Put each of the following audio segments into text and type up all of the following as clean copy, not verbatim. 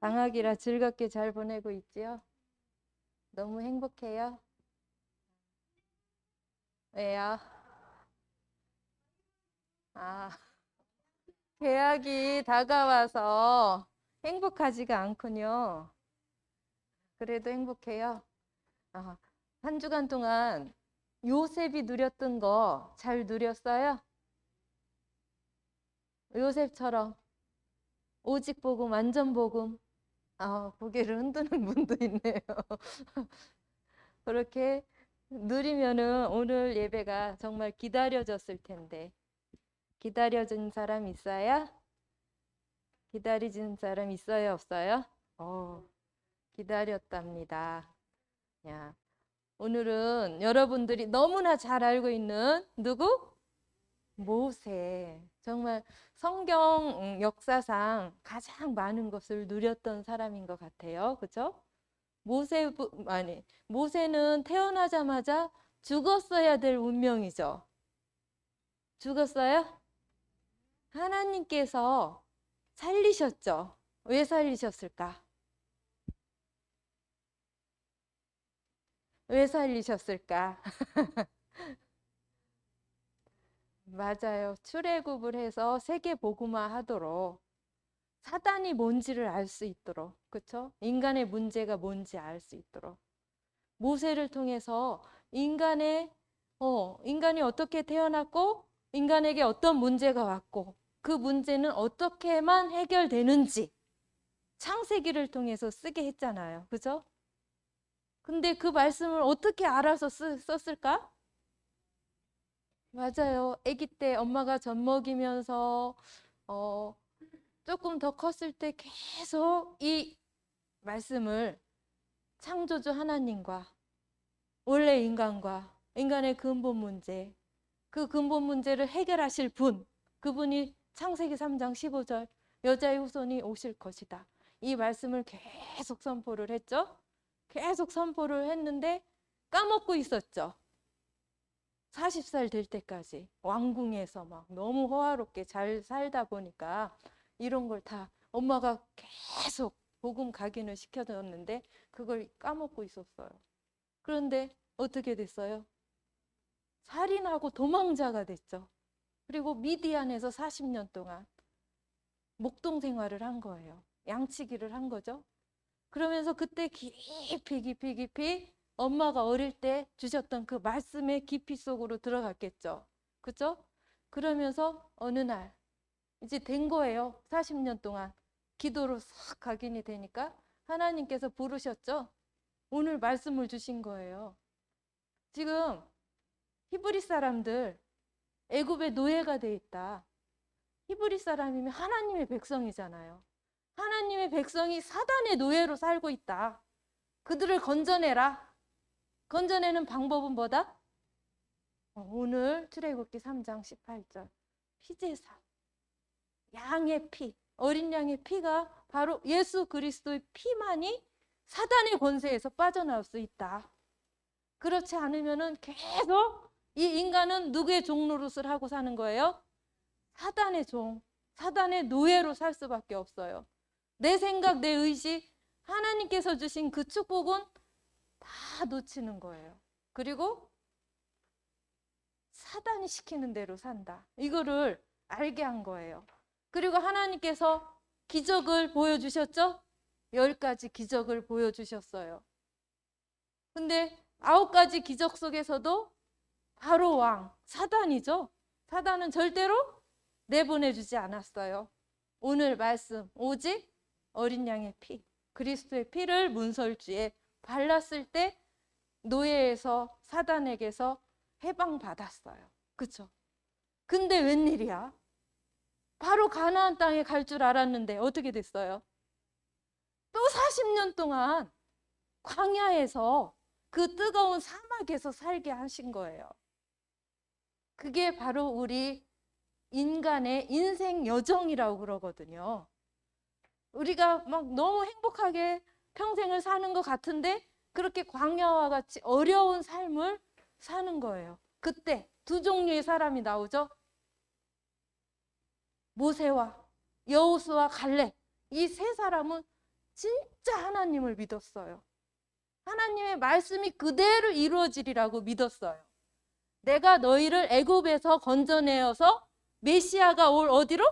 방학이라 즐겁게 잘 보내고 있지요? 너무 행복해요? 왜요? 아, 개학이 다가와서 행복하지가 않군요. 그래도 행복해요? 아, 한 주간 동안 요셉이 누렸던 거 잘 누렸어요? 요셉처럼 오직 복음, 완전 복음. 고개를 흔드는 분도 있네요. 그렇게 누리면은 오늘 예배가 정말 기다려졌을 텐데. 기다려진 사람 있어요? 기다리진 사람 있어요, 없어요? 어, 기다렸답니다. 야, 오늘은 여러분들이 너무나 잘 알고 있는 누구? 모세. 정말 성경 역사상 가장 많은 것을 누렸던 사람인 것 같아요. 그죠? 모세는 태어나자마자 죽었어야 될 운명이죠. 죽었어요? 하나님께서 살리셨죠. 왜 살리셨을까? 왜 살리셨을까? 맞아요. 출애굽을 해서 세계 복음화 하도록 사단이 뭔지를 알 수 있도록, 그렇죠? 인간의 문제가 뭔지 알 수 있도록 모세를 통해서 인간이 어떻게 태어났고 인간에게 어떤 문제가 왔고 그 문제는 어떻게만 해결되는지 창세기를 통해서 쓰게 했잖아요. 그죠? 근데 그 말씀을 어떻게 알아서 썼을까? 맞아요. 아기 때 엄마가 젖 먹이면서 어, 조금 더 컸을 때 계속 이 말씀을 창조주 하나님과 원래 인간과 인간의 근본 문제, 그 근본 문제를 해결하실 분, 그분이 창세기 3장 15절 여자의 후손이 오실 것이다. 이 말씀을 계속 선포를 했죠. 계속 선포를 했는데 까먹고 있었죠. 40살 될 때까지 왕궁에서 막 너무 호화롭게 잘 살다 보니까 이런 걸 다 엄마가 계속 복음 각인을 시켜줬는데 그걸 까먹고 있었어요. 그런데 어떻게 됐어요? 살인하고 도망자가 됐죠. 그리고 미디안에서 40년 동안 목동 생활을 한 거예요. 양치기를 한 거죠. 그러면서 그때 깊이 엄마가 어릴 때 주셨던 그 말씀의 깊이 속으로 들어갔겠죠. 그죠? 그러면서 어느 날 이제 된 거예요. 40년 동안 기도로 싹 각인이 되니까 하나님께서 부르셨죠. 오늘 말씀을 주신 거예요. 지금 히브리 사람들 애굽의 노예가 돼 있다. 히브리 사람이면 하나님의 백성이잖아요. 하나님의 백성이 사단의 노예로 살고 있다. 그들을 건져내라. 건져내는 방법은 뭐다? 오늘 출애굽기 3장 18절 피제사 양의 피, 어린 양의 피가 바로 예수 그리스도의 피만이 사단의 권세에서 빠져나올 수 있다. 그렇지 않으면은 계속 이 인간은 누구의 종 노릇을 하고 사는 거예요? 사단의 종, 사단의 노예로 살 수밖에 없어요. 내 생각, 내 의식, 하나님께서 주신 그 축복은 다 놓치는 거예요. 그리고 사단이 시키는 대로 산다. 이거를 알게 한 거예요. 그리고 하나님께서 기적을 보여주셨죠? 10가지 기적을 보여주셨어요. 근데 9가지 기적 속에서도 바로 왕, 사단이죠. 사단은 절대로 내보내주지 않았어요. 오늘 말씀, 오직 어린 양의 피, 그리스도의 피를 문설주에 발랐을 때 노예에서 사단에게서 해방받았어요. 그쵸? 근데 웬일이야? 바로 가나안 땅에 갈 줄 알았는데 어떻게 됐어요? 또 40년 동안 광야에서 그 뜨거운 사막에서 살게 하신 거예요. 그게 바로 우리 인간의 인생 여정이라고 그러거든요. 우리가 막 너무 행복하게 평생을 사는 것 같은데 그렇게 광야와 같이 어려운 삶을 사는 거예요. 그때 두 종류의 사람이 나오죠. 모세와 여호수아 갈렙. 이 세 사람은 진짜 하나님을 믿었어요. 하나님의 말씀이 그대로 이루어지리라고 믿었어요. 내가 너희를 애굽에서 건져내어서 메시아가 올 어디로?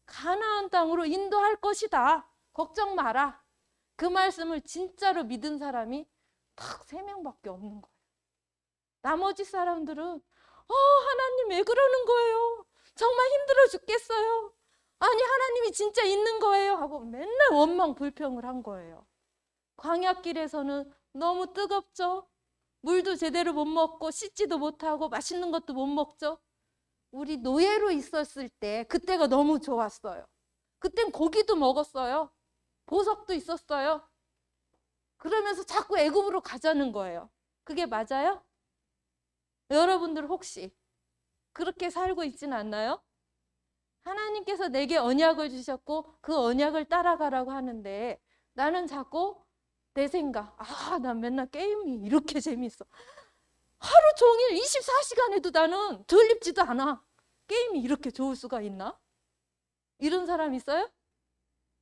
가나안 땅으로 인도할 것이다. 걱정 마라. 그 말씀을 진짜로 믿은 사람이 딱 3명밖에 없는 거예요. 나머지 사람들은 하나님 왜 그러는 거예요? 정말 힘들어 죽겠어요. 아니 하나님이 진짜 있는 거예요 하고 맨날 원망 불평을 한 거예요. 광야길에서는 너무 뜨겁죠. 물도 제대로 못 먹고 씻지도 못하고 맛있는 것도 못 먹죠. 우리 노예로 있었을 때 그때가 너무 좋았어요. 그땐 고기도 먹었어요. 보석도 있었어요. 그러면서 자꾸 애굽으로 가자는 거예요. 그게 맞아요? 여러분들 혹시 그렇게 살고 있지는 않나요? 하나님께서 내게 언약을 주셨고 그 언약을 따라가라고 하는데 나는 자꾸 내 생각, 난 맨날 게임이 이렇게 재밌어. 하루 종일 24시간 해도 나는 졸립지도 않아. 게임이 이렇게 좋을 수가 있나? 이런 사람 있어요?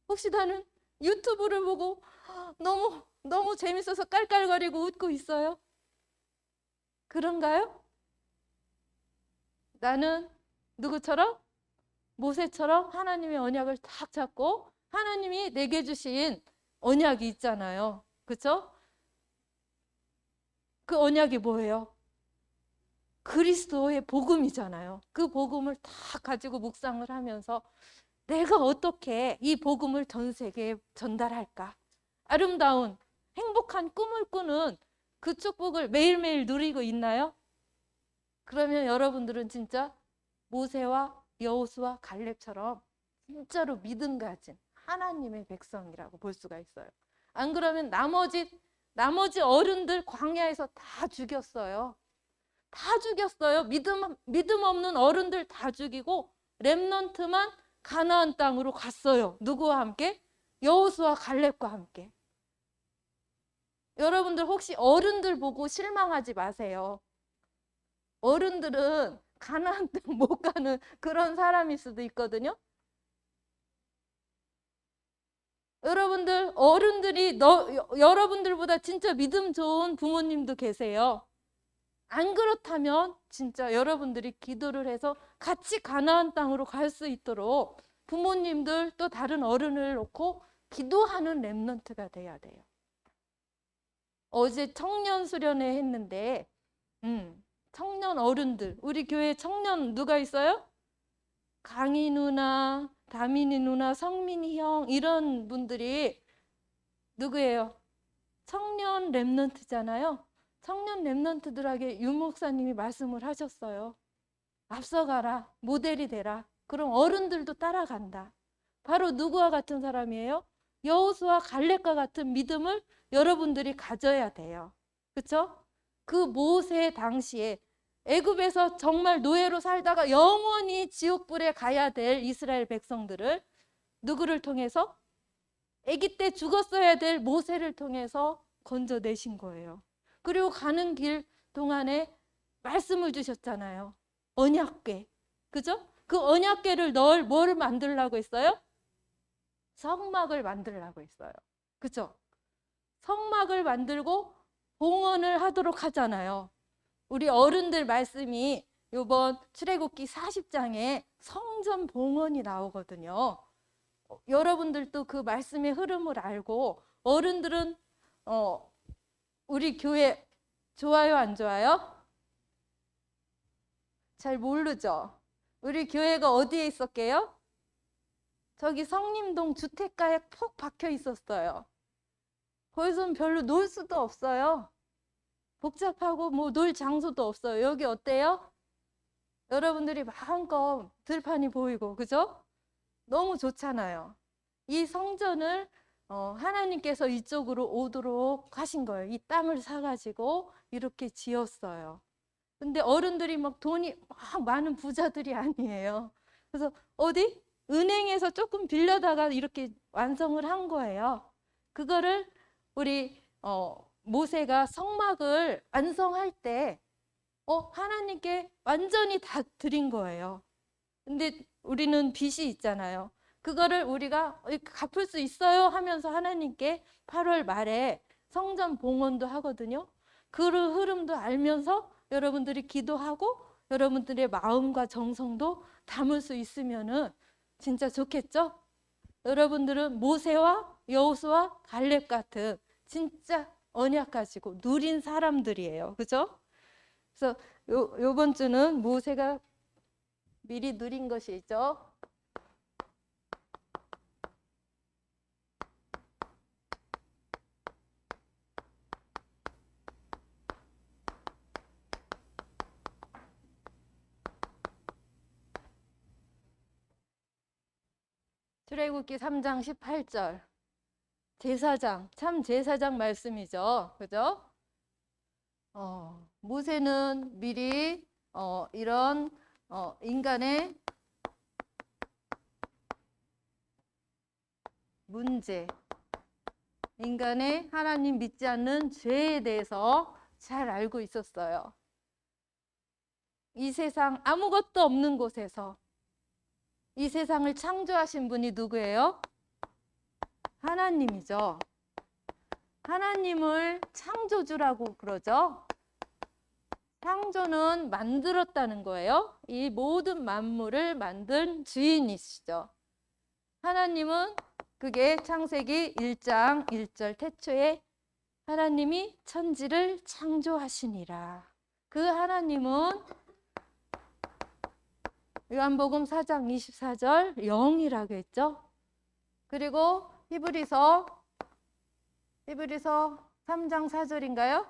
혹시 나는 유튜브를 보고 너무 재밌어서 깔깔거리고 웃고 있어요? 그런가요? 나는 누구처럼? 모세처럼 하나님의 언약을 딱 잡고 하나님이 내게 주신 언약이 있잖아요. 그렇죠? 그 언약이 뭐예요? 그리스도의 복음이잖아요. 그 복음을 다 가지고 묵상을 하면서 내가 어떻게 이 복음을 전 세계에 전달할까? 아름다운 행복한 꿈을 꾸는 그 축복을 매일매일 누리고 있나요? 그러면 여러분들은 진짜 모세와 여호수아 갈렙처럼 진짜로 믿음 가진 하나님의 백성이라고 볼 수가 있어요. 안 그러면 나머지 어른들 광야에서 다 죽였어요. 다 죽였어요. 믿음 없는 어른들 다 죽이고 렘넌트만 가나안 땅으로 갔어요. 누구와 함께? 여호수아 갈렙과 함께. 여러분들 혹시 어른들 보고 실망하지 마세요. 어른들은 가나안 땅 못 가는 그런 사람일 수도 있거든요. 여러분들 어른들이 여러분들보다 진짜 믿음 좋은 부모님도 계세요. 안 그렇다면 진짜 여러분들이 기도를 해서 같이 가나안 땅으로 갈 수 있도록 부모님들 또 다른 어른을 놓고 기도하는 렘넌트가 돼야 돼요. 어제 청년 수련회 했는데 청년 어른들, 우리 교회 청년 누가 있어요? 강희 누나, 다민이 누나, 성민이 형 이런 분들이 누구예요? 청년 렘넌트잖아요. 청년 렘넌트들에게 유 목사님이 말씀을 하셨어요. 앞서가라, 모델이 되라. 그럼 어른들도 따라간다. 바로 누구와 같은 사람이에요? 여호수아 갈렙과 같은 믿음을 여러분들이 가져야 돼요. 그렇죠? 그 모세 당시에 애굽에서 정말 노예로 살다가 영원히 지옥불에 가야 될 이스라엘 백성들을 누구를 통해서? 아기 때 죽었어야 될 모세를 통해서 건져내신 거예요. 그리고 가는 길 동안에 말씀을 주셨잖아요. 언약궤. 그죠? 그 언약궤를 뭘 만들려고 했어요? 성막을 만들려고 했어요. 그죠? 성막을 만들고 봉헌을 하도록 하잖아요. 우리 어른들 말씀이 이번 출애굽기 40장에 성전 봉헌이 나오거든요. 여러분들도 그 말씀의 흐름을 알고 어른들은 우리 교회 좋아요 안 좋아요? 잘 모르죠? 우리 교회가 어디에 있었게요? 저기 성림동 주택가에 푹 박혀 있었어요. 거기서는 별로 놀 수도 없어요. 복잡하고 뭐 놀 장소도 없어요. 여기 어때요? 여러분들이 마음껏 들판이 보이고 그죠? 너무 좋잖아요. 이 성전을 하나님께서 이쪽으로 오도록 하신 거예요. 이 땅을 사가지고 이렇게 지었어요. 근데 어른들이 막 돈이 막 많은 부자들이 아니에요. 그래서 어디? 은행에서 조금 빌려다가 이렇게 완성을 한 거예요. 그거를 우리 모세가 성막을 완성할 때 하나님께 완전히 다 드린 거예요. 근데 우리는 빚이 있잖아요. 그거를 우리가 갚을 수 있어요 하면서 하나님께 8월 말에 성전 봉헌도 하거든요. 그 흐름도 알면서 여러분들이 기도하고 여러분들의 마음과 정성도 담을 수 있으면은 진짜 좋겠죠? 여러분들은 모세와 여호수아 갈렙 같은 진짜 언약 가지고 누린 사람들이에요. 그죠? 그래서 요번 주는 모세가 미리 누린 것이 있죠. 출애굽기 3장 18절. 제사장, 참 제사장 말씀이죠. 그죠? 모세는 미리 이런 인간의 문제, 인간의 하나님 믿지 않는 죄에 대해서 잘 알고 있었어요. 이 세상 아무것도 없는 곳에서 이 세상을 창조하신 분이 누구예요? 하나님이죠. 하나님을 창조주라고 그러죠. 창조는 만들었다는 거예요. 이 모든 만물을 만든 주인이시죠. 하나님은 그게 창세기 1장 1절 태초에 하나님이 천지를 창조하시니라. 그 하나님은 요한복음 4장 24절 영이라고 했죠. 그리고 히브리서 3장 4절인가요?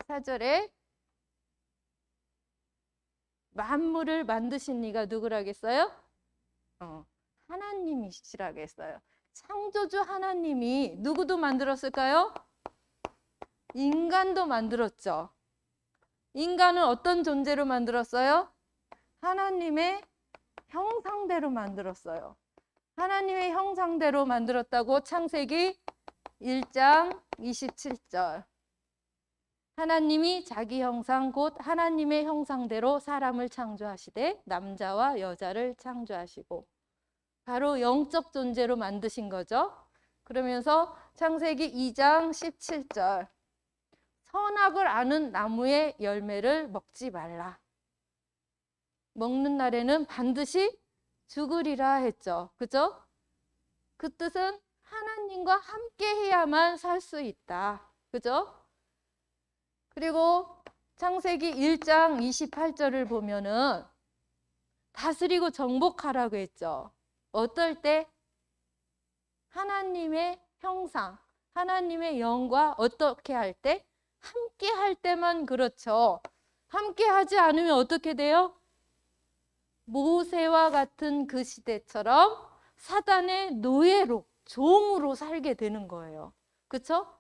4절에 만물을 만드신 이가 누구라겠어요? 하나님이시라고 했어요. 창조주 하나님이 누구도 만들었을까요? 인간도 만들었죠. 인간은 어떤 존재로 만들었어요? 하나님의 형상대로 만들었어요. 하나님의 형상대로 만들었다고 창세기 1장 27절. 하나님이 자기 형상 곧 하나님의 형상대로 사람을 창조하시되 남자와 여자를 창조하시고 바로 영적 존재로 만드신 거죠. 그러면서 창세기 2장 17절. 선악을 아는 나무의 열매를 먹지 말라. 먹는 날에는 반드시 죽으리라 했죠. 그죠? 그 뜻은 하나님과 함께 해야만 살 수 있다. 그죠? 그리고 창세기 1장 28절을 보면은 다스리고 정복하라고 했죠. 어떨 때? 하나님의 형상, 하나님의 영과 어떻게 할 때? 함께 할 때만 그렇죠. 함께 하지 않으면 어떻게 돼요? 모세와 같은 그 시대처럼 사단의 노예로, 종으로 살게 되는 거예요. 그렇죠?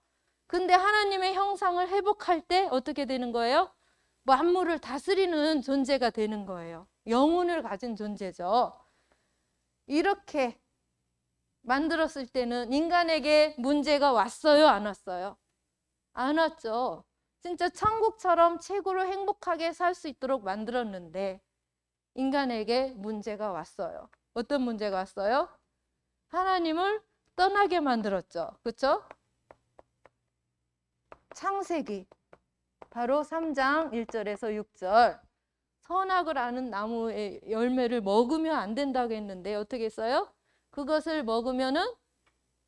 근데 하나님의 형상을 회복할 때 어떻게 되는 거예요? 만물을 다스리는 존재가 되는 거예요. 영혼을 가진 존재죠. 이렇게 만들었을 때는 인간에게 문제가 왔어요, 안 왔어요? 안 왔죠. 진짜 천국처럼 최고로 행복하게 살 수 있도록 만들었는데 인간에게 문제가 왔어요. 어떤 문제가 왔어요? 하나님을 떠나게 만들었죠. 그렇죠? 창세기 바로 3장 1절에서 6절. 선악을 아는 나무의 열매를 먹으면 안 된다고 했는데 어떻게 했어요? 그것을 먹으면은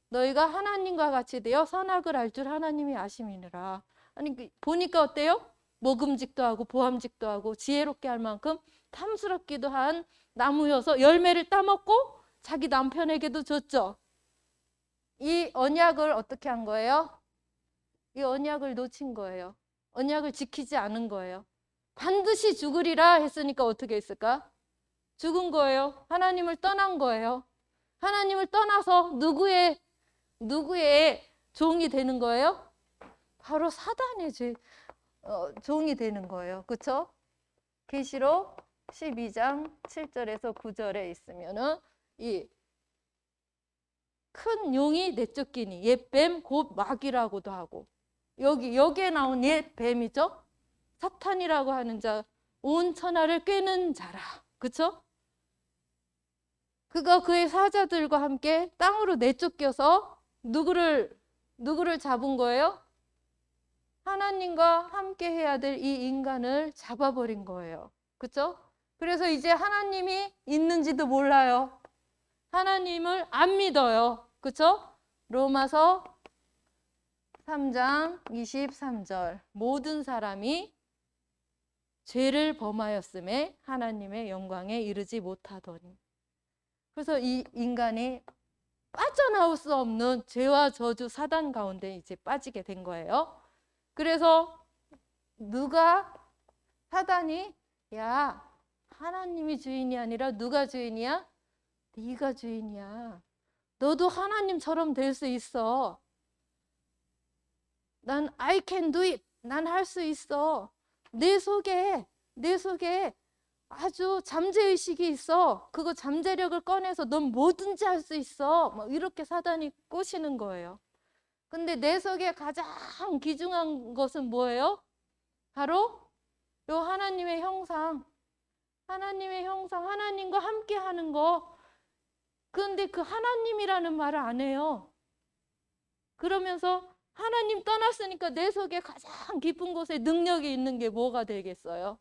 너희가 하나님과 같이 되어 선악을 알 줄 하나님이 아심이니라. 아니 보니까 어때요? 먹음직도 하고 보암직도 하고 지혜롭게 할 만큼 탐스럽기도 한 나무여서 열매를 따먹고 자기 남편에게도 줬죠. 이 언약을 어떻게 한 거예요? 이 언약을 놓친 거예요. 언약을 지키지 않은 거예요. 반드시 죽으리라 했으니까 어떻게 했을까? 죽은 거예요. 하나님을 떠난 거예요. 하나님을 떠나서 누구의 종이 되는 거예요? 바로 사단의 종이 되는 거예요. 그렇죠? 계시록 12장 7절에서 9절에 있으면은 이 큰 용이 내쫓기니 옛뱀 곧 마귀라고도 하고 여기에 나온 옛뱀이죠. 사탄이라고 하는 자 온 천하를 꿰는 자라. 그렇죠? 그가 그의 사자들과 함께 땅으로 내쫓겨서 누구를 잡은 거예요? 하나님과 함께 해야 될 이 인간을 잡아버린 거예요. 그렇죠? 그래서 이제 하나님이 있는지도 몰라요. 하나님을 안 믿어요. 그렇죠? 로마서 3장 23절. 모든 사람이 죄를 범하였음에 하나님의 영광에 이르지 못하더니. 그래서 이 인간이 빠져나올 수 없는 죄와 저주 사단 가운데 이제 빠지게 된 거예요. 그래서 사단이 야, 하나님이 주인이 아니라 누가 주인이야? 네가 주인이야. 너도 하나님처럼 될 수 있어. 난 I can do it. 난 할 수 있어. 내 속에 아주 잠재의식이 있어. 그거 잠재력을 꺼내서 넌 뭐든지 할 수 있어. 막 이렇게 사단이 꼬시는 거예요. 근데 내 속에 가장 귀중한 것은 뭐예요? 바로 요 하나님의 형상. 하나님과 함께 하는 거. 그런데 그 하나님이라는 말을 안 해요. 그러면서 하나님 떠났으니까 내 속에 가장 깊은 곳에 능력이 있는 게 뭐가 되겠어요?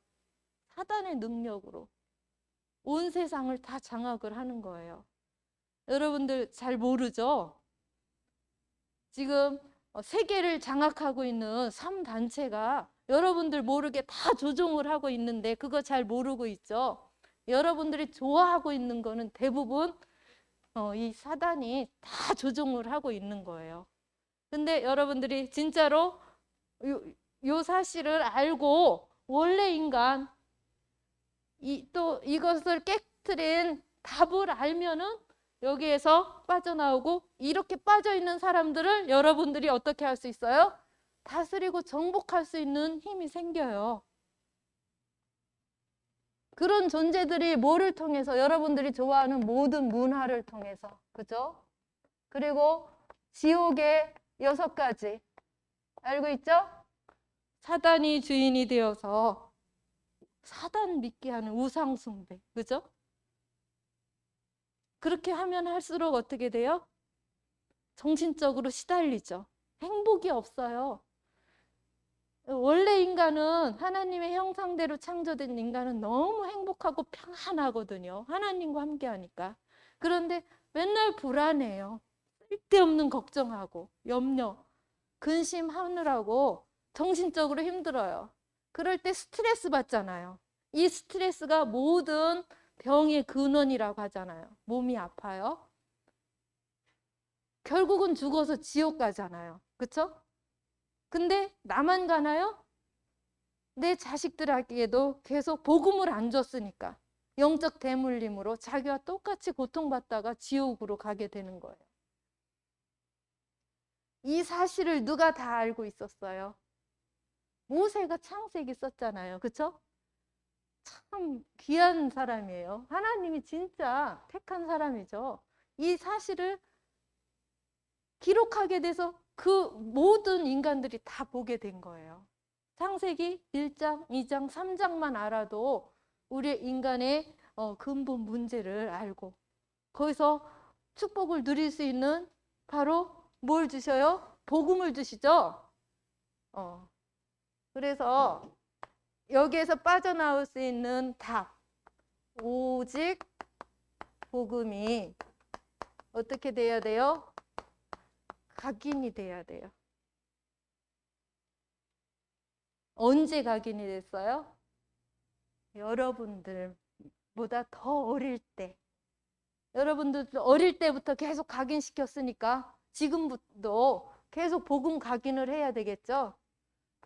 사단의 능력으로 온 세상을 다 장악을 하는 거예요. 여러분들 잘 모르죠? 지금 세계를 장악하고 있는 3단체가 여러분들 모르게 다 조종을 하고 있는데 그거 잘 모르고 있죠? 여러분들이 좋아하고 있는 거는 대부분 이 사단이 다 조종을 하고 있는 거예요. 근데 여러분들이 진짜로 요 사실을 알고 원래 인간 또 이것을 깨트린 답을 알면은 여기에서 빠져나오고 이렇게 빠져있는 사람들을 여러분들이 어떻게 할 수 있어요? 다스리고 정복할 수 있는 힘이 생겨요. 그런 존재들이 뭐를 통해서? 여러분들이 좋아하는 모든 문화를 통해서. 그죠? 그리고 지옥의 6가지 알고 있죠? 사단이 주인이 되어서 사단 믿게 하는 우상 숭배. 그죠? 그렇게 하면 할수록 어떻게 돼요? 정신적으로 시달리죠. 행복이 없어요. 원래 인간은 하나님의 형상대로 창조된 인간은 너무 행복하고 평안하거든요. 하나님과 함께 하니까. 그런데 맨날 불안해요. 쓸데없는 걱정하고 염려, 근심하느라고 정신적으로 힘들어요. 그럴 때 스트레스 받잖아요. 이 스트레스가 모든 병의 근원이라고 하잖아요. 몸이 아파요. 결국은 죽어서 지옥 가잖아요. 그렇죠? 근데 나만 가나요? 내 자식들에게도 계속 복음을 안 줬으니까 영적 대물림으로 자기와 똑같이 고통받다가 지옥으로 가게 되는 거예요. 이 사실을 누가 다 알고 있었어요? 모세가 창세기 썼잖아요. 그렇죠? 참 귀한 사람이에요. 하나님이 진짜 택한 사람이죠. 이 사실을 기록하게 돼서 그 모든 인간들이 다 보게 된 거예요. 창세기 1장, 2장, 3장만 알아도 우리 인간의 근본 문제를 알고 거기서 축복을 누릴 수 있는 바로 뭘 주셔요? 복음을 주시죠. 그래서 여기에서 빠져나올 수 있는 답, 오직 복음이 어떻게 돼야 돼요? 각인이 돼야 돼요. 언제 각인이 됐어요? 여러분들보다 더 어릴 때. 여러분들 어릴 때부터 계속 각인시켰으니까 지금부터 계속 복음 각인을 해야 되겠죠?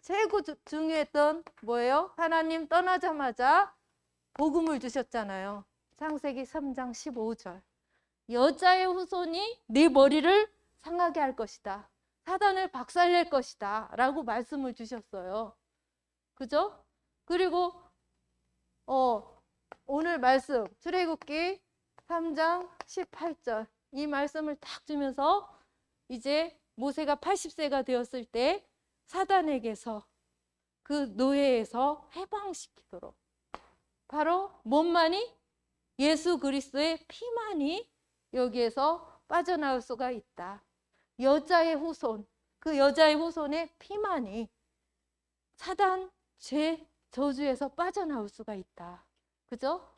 최고 중요했던 뭐예요? 하나님 떠나자마자 복음을 주셨잖아요. 창세기 3장 15절. 여자의 후손이 네 머리를 상하게 할 것이다. 사단을 박살낼 것이다. 라고 말씀을 주셨어요. 그죠? 그리고 오늘 말씀 출애굽기 3장 18절 이 말씀을 딱 주면서 이제 모세가 80세가 되었을 때 사단에게서 그 노예에서 해방시키도록 바로 뭔만이? 예수 그리스도의 피만이 여기에서 빠져나올 수가 있다. 여자의 후손, 그 여자의 후손의 피만이 사단, 죄, 저주에서 빠져나올 수가 있다. 그죠?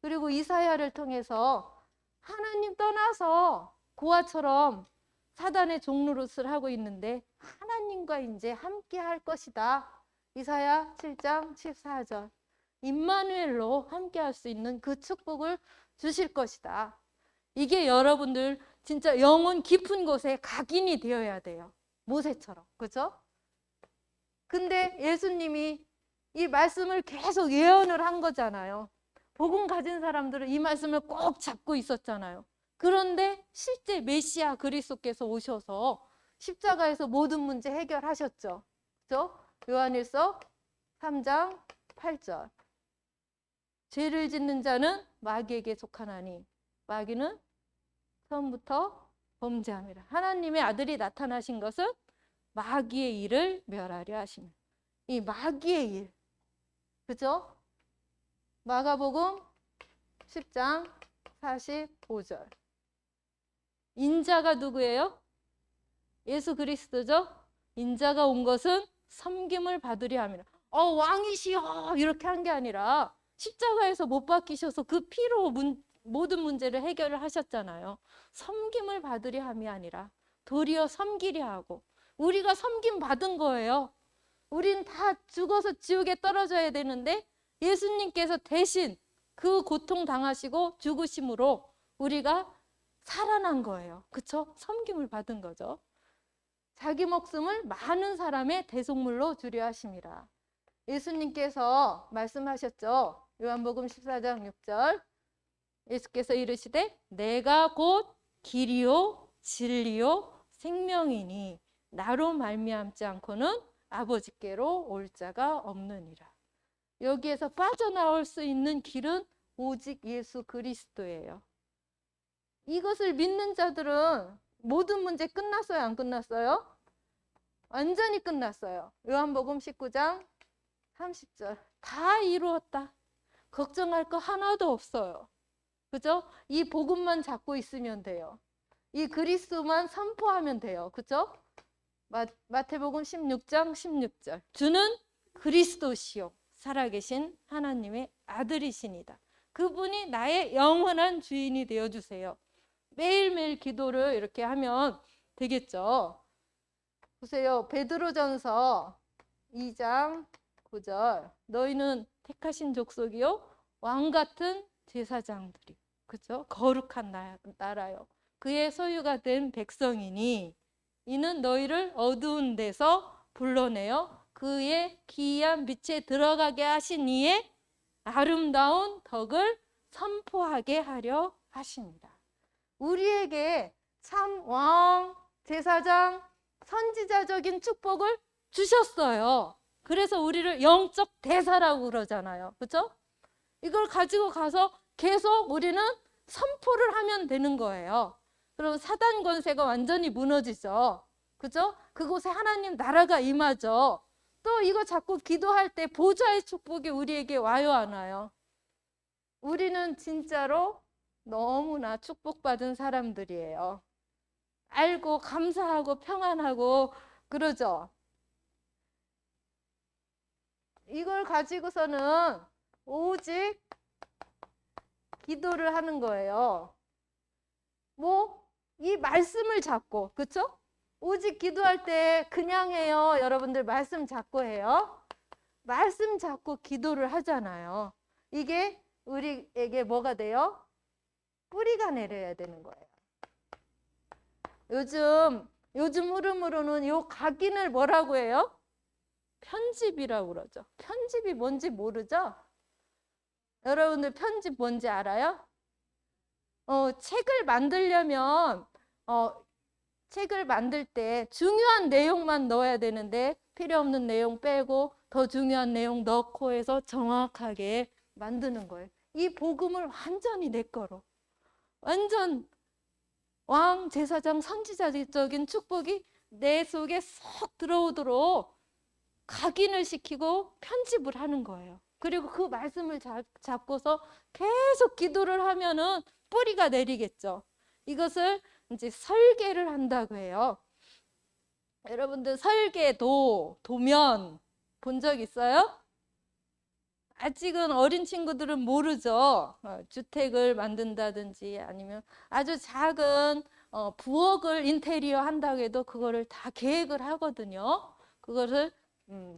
그리고 이사야를 통해서 하나님 떠나서 고아처럼 사단의 종노릇을 하고 있는데 하나님과 이제 함께 할 것이다. 이사야 7장 14절. 임마누엘로 함께 할 수 있는 그 축복을 주실 것이다. 이게 여러분들 진짜 영혼 깊은 곳에 각인이 되어야 돼요. 모세처럼. 그죠? 근데 예수님이 이 말씀을 계속 예언을 한 거잖아요. 복음 가진 사람들은 이 말씀을 꼭 잡고 있었잖아요. 그런데 실제 메시아 그리스도께서 오셔서 십자가에서 모든 문제 해결하셨죠. 그죠? 요한일서 3장 8절. 죄를 짓는 자는 마귀에게 속하나니 마귀는 처음부터 범죄함이라. 하나님의 아들이 나타나신 것은 마귀의 일을 멸하려 하십니다. 이 마귀의 일, 그죠? 마가복음 10장 45절. 인자가 누구예요? 예수 그리스도죠? 인자가 온 것은 섬김을 받으려 함이라. 왕이시여 이렇게 한 게 아니라 십자가에서 못 박히셔서 그 피로 모든 문제를 해결을 하셨잖아요. 섬김을 받으려 함이 아니라 도리어 섬기려 하고, 우리가 섬김 받은 거예요. 우린 다 죽어서 지옥에 떨어져야 되는데 예수님께서 대신 그 고통 당하시고 죽으심으로 우리가 살아난 거예요. 그쵸? 섬김을 받은 거죠. 자기 목숨을 많은 사람의 대속물로 주려 하심이라. 예수님께서 말씀하셨죠. 요한복음 14장 6절. 예수께서 이르시되 내가 곧 길이요 진리요 생명이니 나로 말미암지 않고는 아버지께로 올 자가 없느니라. 여기에서 빠져나올 수 있는 길은 오직 예수 그리스도예요. 이것을 믿는 자들은 모든 문제 끝났어요? 안 끝났어요? 완전히 끝났어요. 요한복음 19장 30절. 다 이루었다. 걱정할 거 하나도 없어요. 그죠? 이 복음만 잡고 있으면 돼요. 이 그리스도만 선포하면 돼요. 그죠? 마태복음 16장 16절. 주는 그리스도시요 살아계신 하나님의 아들이시니다. 그분이 나의 영원한 주인이 되어주세요. 매일매일 기도를 이렇게 하면 되겠죠. 보세요. 베드로전서 2장 9절. 너희는 택하신 족속이요 왕같은 제사장들이, 그죠? 거룩한 나라요 그의 소유가 된 백성이니 이는 너희를 어두운 데서 불러내어 그의 기이한 빛에 들어가게 하신 이의 아름다운 덕을 선포하게 하려 하십니다. 우리에게 참 왕, 제사장, 선지자적인 축복을 주셨어요. 그래서 우리를 영적 대사라고 그러잖아요. 그렇죠? 이걸 가지고 가서 계속 우리는 선포를 하면 되는 거예요. 그럼 사단 권세가 완전히 무너지죠. 그죠? 그곳에 하나님 나라가 임하죠. 또 이거 자꾸 기도할 때 보좌의 축복이 우리에게 와요, 안 와요? 우리는 진짜로 너무나 축복받은 사람들이에요. 알고 감사하고 평안하고 그러죠. 이걸 가지고서는 오직 기도를 하는 거예요. 이 말씀을 잡고, 그쵸? 오직 기도할 때 그냥 해요. 여러분들 말씀 잡고 해요. 말씀 잡고 기도를 하잖아요. 이게 우리에게 뭐가 돼요? 뿌리가 내려야 되는 거예요. 요즘 흐름으로는 이 각인을 뭐라고 해요? 편집이라고 그러죠. 편집이 뭔지 모르죠? 여러분들 편집 뭔지 알아요? 책을 만들려면 책을 만들 때 중요한 내용만 넣어야 되는데 필요 없는 내용 빼고 더 중요한 내용 넣고 해서 정확하게 만드는 거예요. 이 복음을 완전히 내 거로, 완전 왕, 제사장, 선지자적인 축복이 내 속에 쏙 들어오도록 각인을 시키고 편집을 하는 거예요. 그리고 그 말씀을 잡고서 계속 기도를 하면은 뿌리가 내리겠죠. 이것을 이제 설계를 한다고 해요. 여러분들 도면 본 적 있어요? 아직은 어린 친구들은 모르죠. 주택을 만든다든지 아니면 아주 작은 부엌을 인테리어 한다고 해도 그거를 다 계획을 하거든요. 그것을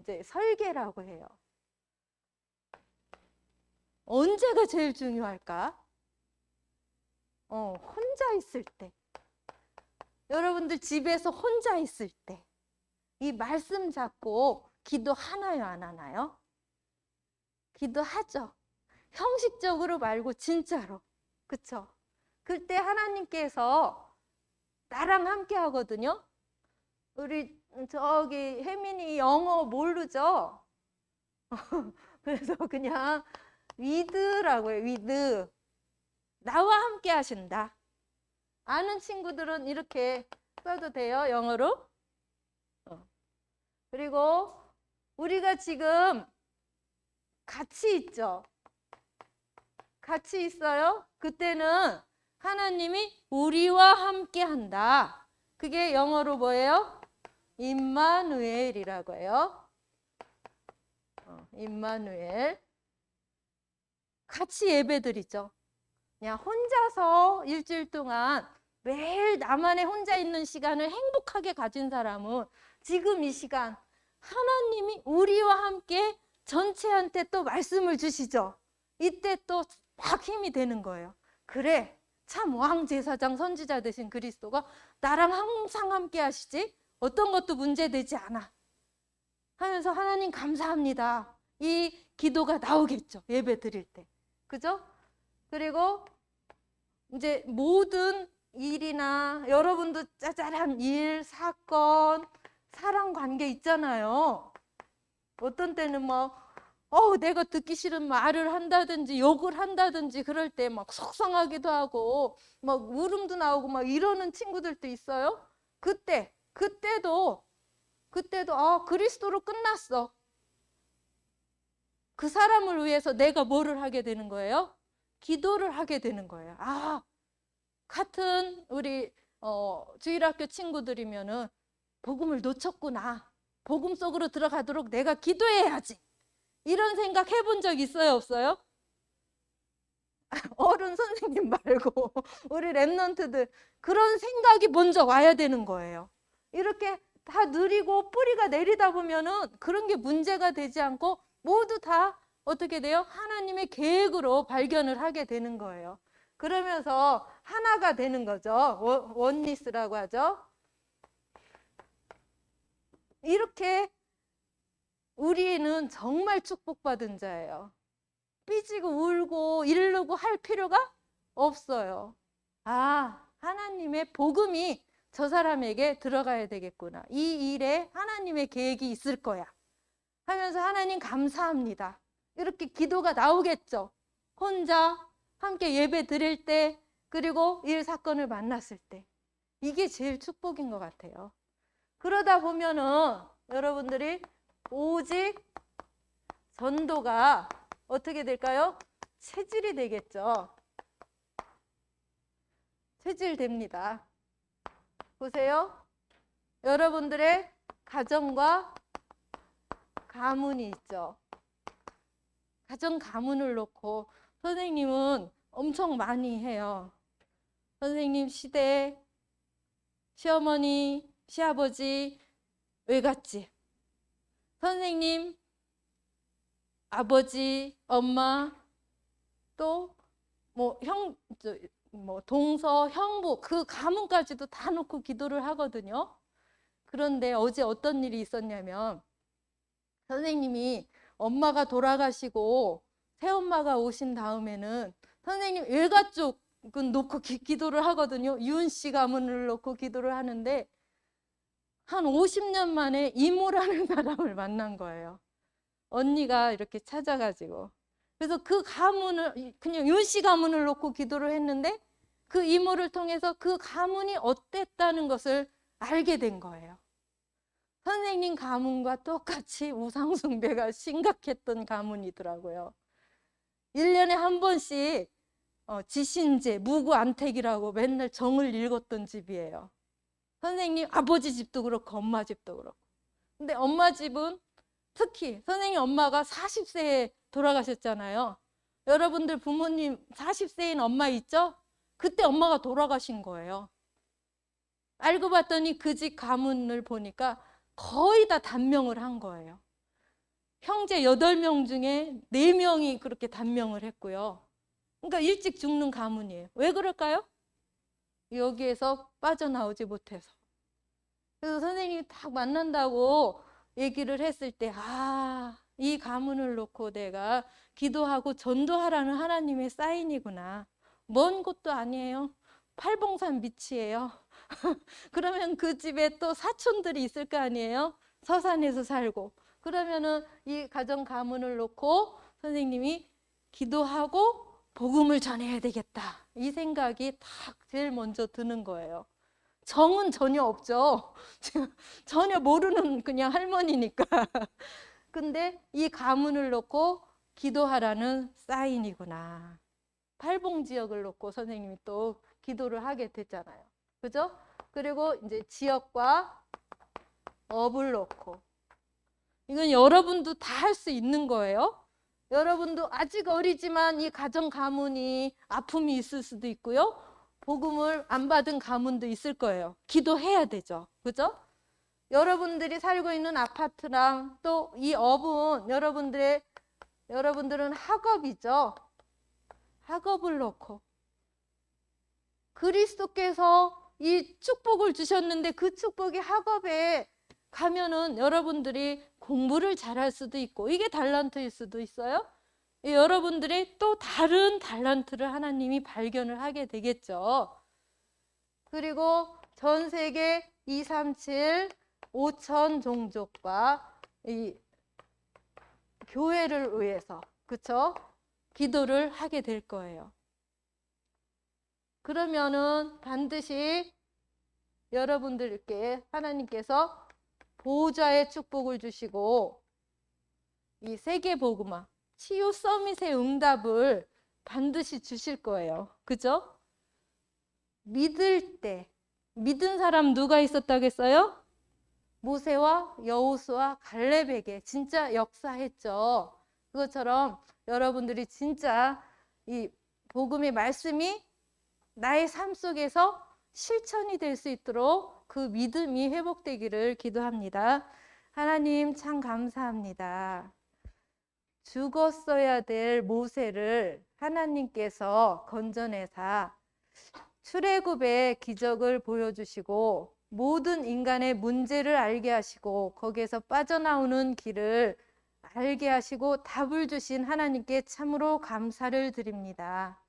이제 설계라고 해요. 언제가 제일 중요할까? 혼자 있을 때. 여러분들 집에서 혼자 있을 때 이 말씀 잡고 기도하나요, 안 하나요? 기도하죠. 형식적으로 말고 진짜로. 그쵸? 그때 하나님께서 나랑 함께 하거든요. 우리 저기 혜민이 영어 모르죠? 그래서 그냥 위드라고 해요. 위드. 나와 함께 하신다. 아는 친구들은 이렇게 써도 돼요. 영어로. 그리고 우리가 지금 같이 있죠. 같이 있어요. 그때는 하나님이 우리와 함께 한다. 그게 영어로 뭐예요? 임마누엘이라고 해요. 임마누엘. 같이 예배드리죠. 그냥 혼자서 일주일 동안 매일 나만의 혼자 있는 시간을 행복하게 가진 사람은 지금 이 시간 하나님이 우리와 함께 전체한테 또 말씀을 주시죠. 이때 또 막 힘이 되는 거예요. 그래, 참 왕제사장 선지자 되신 그리스도가 나랑 항상 함께 하시지? 어떤 것도 문제되지 않아. 하면서 하나님 감사합니다. 이 기도가 나오겠죠. 예배 드릴 때. 그죠? 그리고 이제 모든 일이나 여러분도 짜잘한 일, 사건, 사랑 관계 있잖아요. 어떤 때는 막 내가 듣기 싫은 말을 한다든지 욕을 한다든지 그럴 때 막 속상하기도 하고 막 울음도 나오고 막 이러는 친구들도 있어요. 그때도 그리스도로 끝났어. 그 사람을 위해서 내가 뭐를 하게 되는 거예요? 기도를 하게 되는 거예요. 같은 우리 주일학교 친구들이면은 복음을 놓쳤구나. 복음 속으로 들어가도록 내가 기도해야지. 이런 생각 해본 적 있어요, 없어요? 어른 선생님 말고 우리 랩런트들 그런 생각이 먼저 와야 되는 거예요. 이렇게 다 느리고 뿌리가 내리다 보면은 그런 게 문제가 되지 않고 모두 다 어떻게 돼요? 하나님의 계획으로 발견을 하게 되는 거예요. 그러면서 하나가 되는 거죠. 원리스라고 하죠. 이렇게 우리는 정말 축복받은 자예요. 삐지고 울고 이르고 할 필요가 없어요. 하나님의 복음이 저 사람에게 들어가야 되겠구나. 이 일에 하나님의 계획이 있을 거야. 하면서 하나님 감사합니다. 이렇게 기도가 나오겠죠. 혼자 함께 예배 드릴 때, 그리고 일 사건을 만났을 때. 이게 제일 축복인 것 같아요. 그러다 보면은 여러분들이 오직 전도가 어떻게 될까요? 체질이 되겠죠. 체질됩니다. 보세요. 여러분들의 가정과 가문이 있죠. 가정 가문을 놓고 선생님은 엄청 많이 해요. 선생님 시대, 시어머니, 시아버지 외갓집, 선생님 아버지, 엄마, 또 동서, 형부 그 가문까지도 다 놓고 기도를 하거든요. 그런데 어제 어떤 일이 있었냐면 선생님이 엄마가 돌아가시고 새엄마가 오신 다음에는 선생님 외가 쪽은 놓고 기도를 하거든요. 유은 씨 가문을 놓고 기도를 하는데 한 50년 만에 이모라는 사람을 만난 거예요. 언니가 이렇게 찾아가지고. 그래서 그 가문을 그냥 윤 씨 가문을 놓고 기도를 했는데 그 이모를 통해서 그 가문이 어땠다는 것을 알게 된 거예요. 선생님 가문과 똑같이 우상숭배가 심각했던 가문이더라고요. 1년에 한 번씩 지신제, 무구안택이라고 맨날 정을 읽었던 집이에요. 선생님 아버지 집도 그렇고 엄마 집도 그렇고. 근데 엄마 집은 특히 선생님 엄마가 40세에 돌아가셨잖아요. 여러분들 부모님 40세인 엄마 있죠? 그때 엄마가 돌아가신 거예요. 알고 봤더니 그 집 가문을 보니까 거의 다 단명을 한 거예요. 형제 8명 중에 4명이 그렇게 단명을 했고요. 그러니까 일찍 죽는 가문이에요. 왜 그럴까요? 여기에서 빠져나오지 못해서. 그래서 선생님이 딱 만난다고 얘기를 했을 때, 이 가문을 놓고 내가 기도하고 전도하라는 하나님의 사인이구나. 먼 곳도 아니에요. 팔봉산 밑이에요. 그러면 그 집에 또 사촌들이 있을 거 아니에요? 서산에서 살고. 그러면은 이 가정 가문을 놓고 선생님이 기도하고 복음을 전해야 되겠다. 이 생각이 딱 제일 먼저 드는 거예요. 정은 전혀 없죠. 전혀 모르는 그냥 할머니니까. 근데 이 가문을 놓고 기도하라는 사인이구나. 팔봉 지역을 놓고 선생님이 또 기도를 하게 됐잖아요. 그죠? 그리고 이제 지역과 업을 놓고. 이건 여러분도 다 할 수 있는 거예요. 여러분도 아직 어리지만 이 가정 가문이 아픔이 있을 수도 있고요. 복음을 안 받은 가문도 있을 거예요. 기도해야 되죠. 그죠? 여러분들이 살고 있는 아파트랑 또 이 업은 여러분들은 학업이죠. 학업을 놓고 그리스도께서 이 축복을 주셨는데 그 축복이 학업에 가면은 여러분들이 공부를 잘할 수도 있고 이게 달란트일 수도 있어요. 여러분들이 또 다른 달란트를 하나님이 발견을 하게 되겠죠. 그리고 전 세계 237 5천 종족과 이 교회를 위해서 그쵸? 기도를 하게 될 거예요. 그러면은 반드시 여러분들께 하나님께서 보호자의 축복을 주시고 이 세계 복음화 치유 서밋의 응답을 반드시 주실 거예요. 그죠? 믿을 때 믿은 사람 누가 있었다겠어요? 모세와 여호수아 갈렙에게 진짜 역사했죠. 그것처럼 여러분들이 진짜 이 복음의 말씀이 나의 삶 속에서 실천이 될 수 있도록 그 믿음이 회복되기를 기도합니다. 하나님 참 감사합니다. 죽었어야 될 모세를 하나님께서 건져내사 출애굽의 기적을 보여주시고 모든 인간의 문제를 알게 하시고 거기에서 빠져나오는 길을 알게 하시고 답을 주신 하나님께 참으로 감사를 드립니다.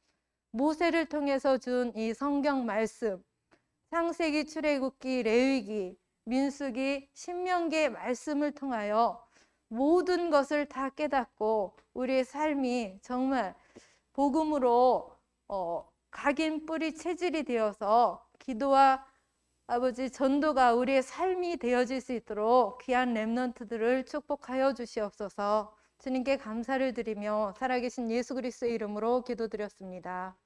모세를 통해서 준 이 성경 말씀, 창세기, 출애굽기, 레위기, 민수기, 신명기의 말씀을 통하여 모든 것을 다 깨닫고 우리의 삶이 정말 복음으로 각인 뿌리 체질이 되어서 기도와 아버지 전도가 우리의 삶이 되어질 수 있도록 귀한 렘넌트들을 축복하여 주시옵소서. 주님께 감사를 드리며 살아계신 예수 그리스도의 이름으로 기도드렸습니다.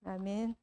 아멘.